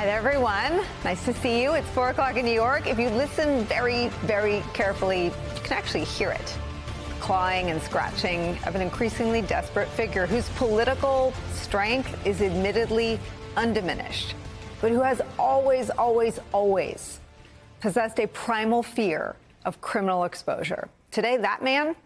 Hi there, everyone. Nice to see you. It's 4 o'clock in New York. If you listen very, very carefully, you can actually hear it. The clawing and scratching of an increasingly desperate figure whose political strength is admittedly undiminished, but who has always possessed a primal fear of criminal exposure. Today, that man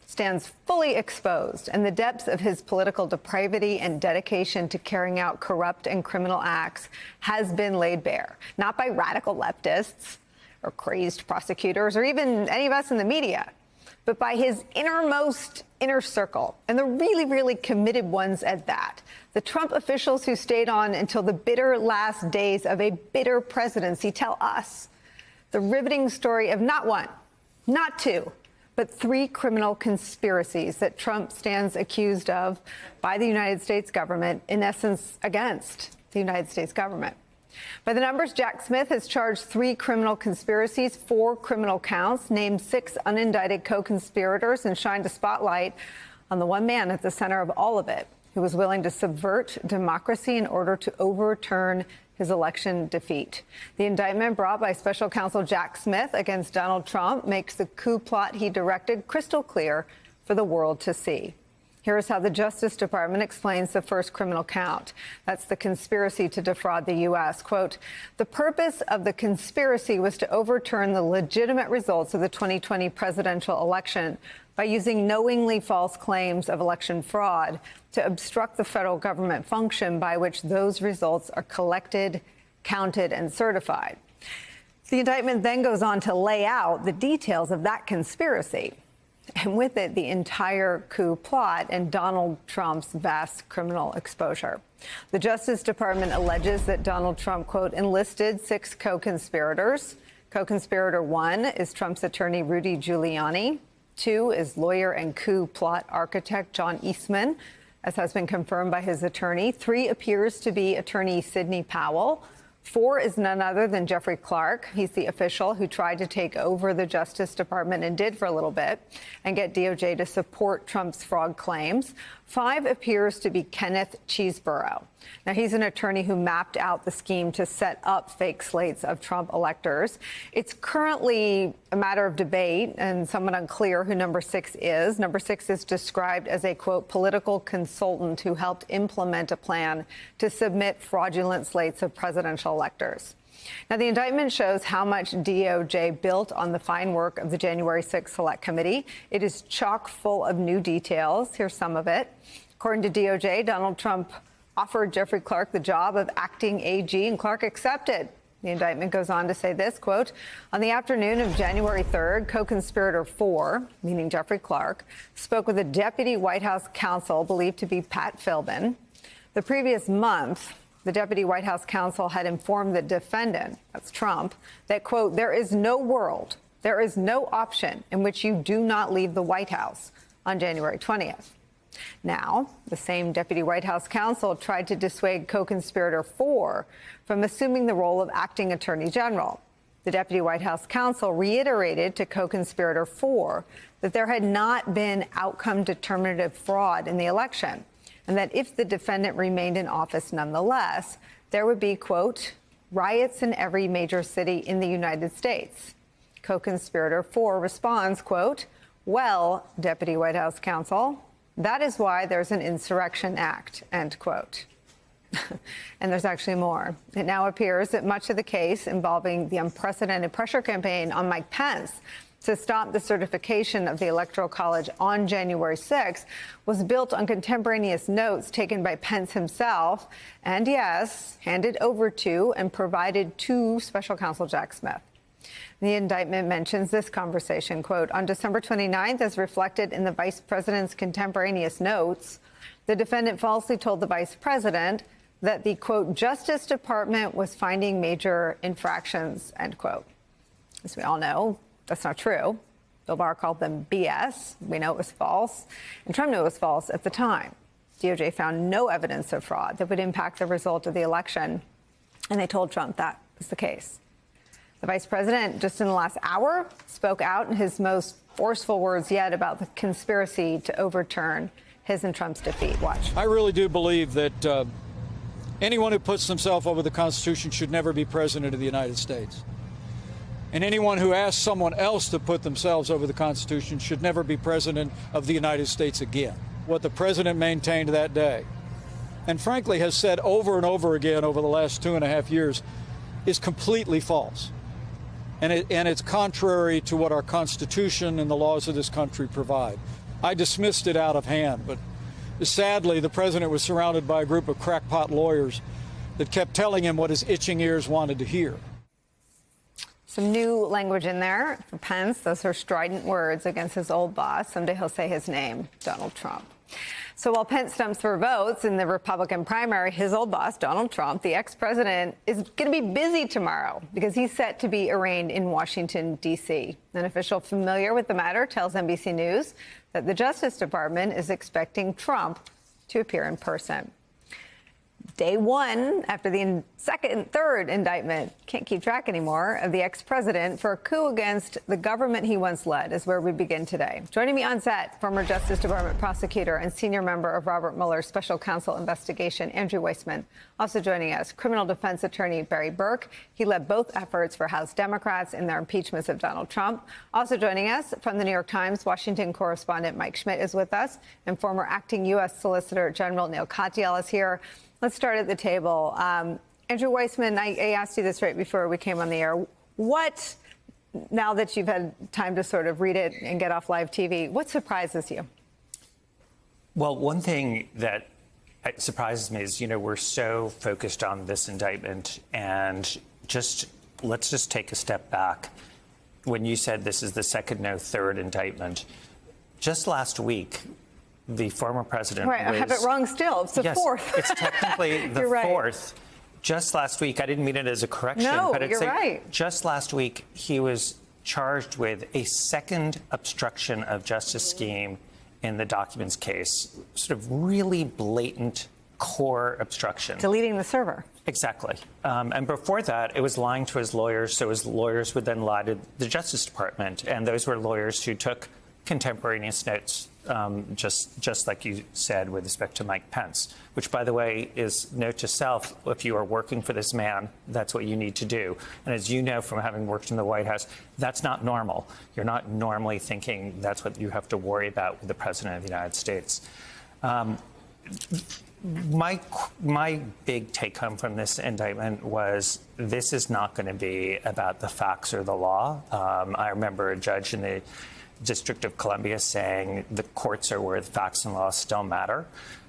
stands fully exposed, and the depths of his political depravity and dedication to carrying out corrupt and criminal acts has been laid bare, not by radical leftists or crazed prosecutors or even any of us in the media, but by his innermost inner circle, and the really, really committed ones at that. The Trump officials who stayed on until the bitter last days of a bitter presidency tell us the riveting story of not one, not two, but 3 criminal conspiracies that Trump stands accused of by the United States government, in essence, against the United States government. By the numbers, Jack Smith has charged 3 criminal conspiracies, 4 criminal counts, named 6 unindicted co-conspirators, and shined a spotlight on the one man at the center of all of it, who was willing to subvert democracy in order to overturn his election defeat. The indictment brought by special counsel Jack Smith against Donald Trump makes the coup plot he directed crystal clear for the world to see. Here's how the Justice Department explains the first criminal count. That's the conspiracy to defraud the U.S. Quote, the purpose of the conspiracy was to overturn the legitimate results of the 2020 presidential election by using knowingly false claims of election fraud to obstruct the federal government function by which those results are collected, counted, and certified. The indictment then goes on to lay out the details of that conspiracy, and with it, the entire coup plot and Donald Trump's vast criminal exposure. The Justice Department alleges that Donald Trump, quote, enlisted 6 co-conspirators. Co-conspirator 1 is Trump's attorney Rudy Giuliani. 2 is lawyer and coup plot architect John Eastman, as has been confirmed by his attorney. 3 appears to be attorney Sidney Powell. 4 is none other than Jeffrey Clark. He's the official who tried to take over the Justice Department and did for a little bit and get DOJ to support Trump's fraud claims. 5 appears to be Kenneth Cheeseborough. Now, he's an attorney who mapped out the scheme to set up fake slates of Trump electors. It's currently a matter of debate and somewhat unclear who number 6 is. Number 6 is described as a, quote, political consultant who helped implement a plan to submit fraudulent slates of presidential electors. Now, the indictment shows how much DOJ built on the fine work of the January 6th Select Committee. It is chock full of new details. Here's some of it. According to DOJ, Donald Trump offered Jeffrey Clark the job of acting AG, and Clark accepted. The indictment goes on to say this, quote, on the afternoon of January 3rd, co-conspirator 4, meaning Jeffrey Clark, spoke with a deputy White House counsel believed to be Pat Philbin. The previous month, the deputy White House counsel had informed the defendant, that's Trump, that, quote, there is no world, there is no option in which you do not leave the White House on January 20th. Now, the same deputy White House counsel tried to dissuade co-conspirator 4 from assuming the role of acting attorney general. The deputy White House counsel reiterated to co-conspirator 4 that there had not been outcome determinative fraud in the election, and that if the defendant remained in office nonetheless, there would be, quote, riots in every major city in the United States. Co-conspirator 4 responds, quote, well, deputy White House counsel, that is why there's an Insurrection Act, end quote. And there's actually more. It now appears that much of the case involving the unprecedented pressure campaign on Mike Pence to stop the certification of the Electoral College on January 6th was built on contemporaneous notes taken by Pence himself and, yes, handed over to and provided to special counsel Jack Smith. The indictment mentions this conversation, quote, on December 29th, as reflected in the vice president's contemporaneous notes, the defendant falsely told the vice president that the, quote, Justice Department was finding major infractions, end quote. As we all know, that's not true. Bill Barr called them BS. We know it was false, and Trump knew it was false at the time. DOJ found no evidence of fraud that would impact the result of the election, and they told Trump that was the case. The vice president, just in the last hour, spoke out in his most forceful words yet about the conspiracy to overturn his and Trump's defeat. Watch. I really do believe that Anyone who puts themselves over the Constitution should never be president of the United States. And anyone who asks someone else to put themselves over the Constitution should never be president of the United States again. What the president maintained that day, and frankly has said over and over again over the last 2.5 years, is completely false. And it's contrary to what our Constitution and the laws of this country provide. I dismissed it out of hand, but sadly, the president was surrounded by a group of crackpot lawyers that kept telling him what his itching ears wanted to hear. Some new language in there for Pence. Those are strident words against his old boss. Someday he'll say his name, Donald Trump. So while Pence stumps for votes in the Republican primary, his old boss, Donald Trump, the ex-president, is going to be busy tomorrow because he's set to be arraigned in Washington, D.C. An official familiar with the matter tells NBC News that the Justice Department is expecting Trump to appear in person. Day one after the third indictment, can't keep track anymore, of the ex-president for a coup against the government he once led is where we begin today. Joining me on set, former Justice Department prosecutor and senior member of Robert Mueller's special counsel investigation, Andrew Weissmann. Also joining us, criminal defense attorney Barry Berke. He led both efforts for House Democrats in their impeachments of Donald Trump. Also joining us from the New York Times, Washington correspondent Mike Schmidt is with us, and former acting U.S. Solicitor General Neil Katyal is here. Let's start at the table. Andrew Weissmann, I asked you this right before we came on the air. What, now that you've had time to sort of read it and get off live TV, what surprises you? Well, one thing that surprises me is, we're so focused on this indictment, and let's just take a step back. When you said this is the second, no, third indictment, just last week, the former president I have it wrong still. It's the fourth. It's technically the fourth. Just last week, I didn't mean it as a correction, but it's right. Just last week, he was charged with a second obstruction of justice scheme in the documents case, sort of really blatant core obstruction. Deleting the server. Exactly. And before that, it was lying to his lawyers, so his lawyers would then lie to the Justice Department, and those were lawyers who took contemporaneous notes, just like you said with respect to Mike Pence, which, by the way, is note to self: if you are working for this man, that's what you need to do. And as you know from having worked in the White House, that's not normal. You're not normally thinking that's what you have to worry about with the president of the United States. My big take home from this indictment was this is not going to be about the facts or the law. I remember a judge in the District of Columbia saying the courts are where the facts and laws still matter.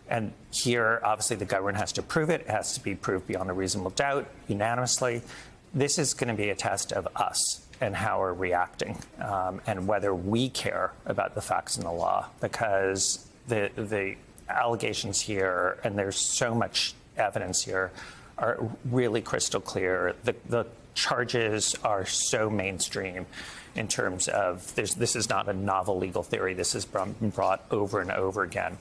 And here, obviously, the government has to prove it. It has to be proved beyond a reasonable doubt, unanimously. This is going to be a test of us and how we're reacting, and whether we care about the facts and the law, because the allegations here, and there's so much evidence here, are really crystal clear. The charges are so mainstream in terms of this is not a novel legal theory. This has been brought over and over again.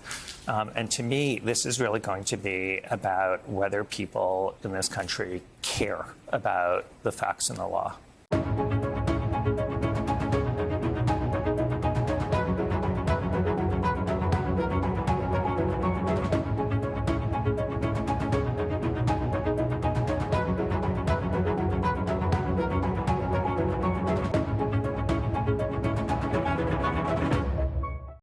And to me, this is really going to be about whether people in this country care about the facts and the law.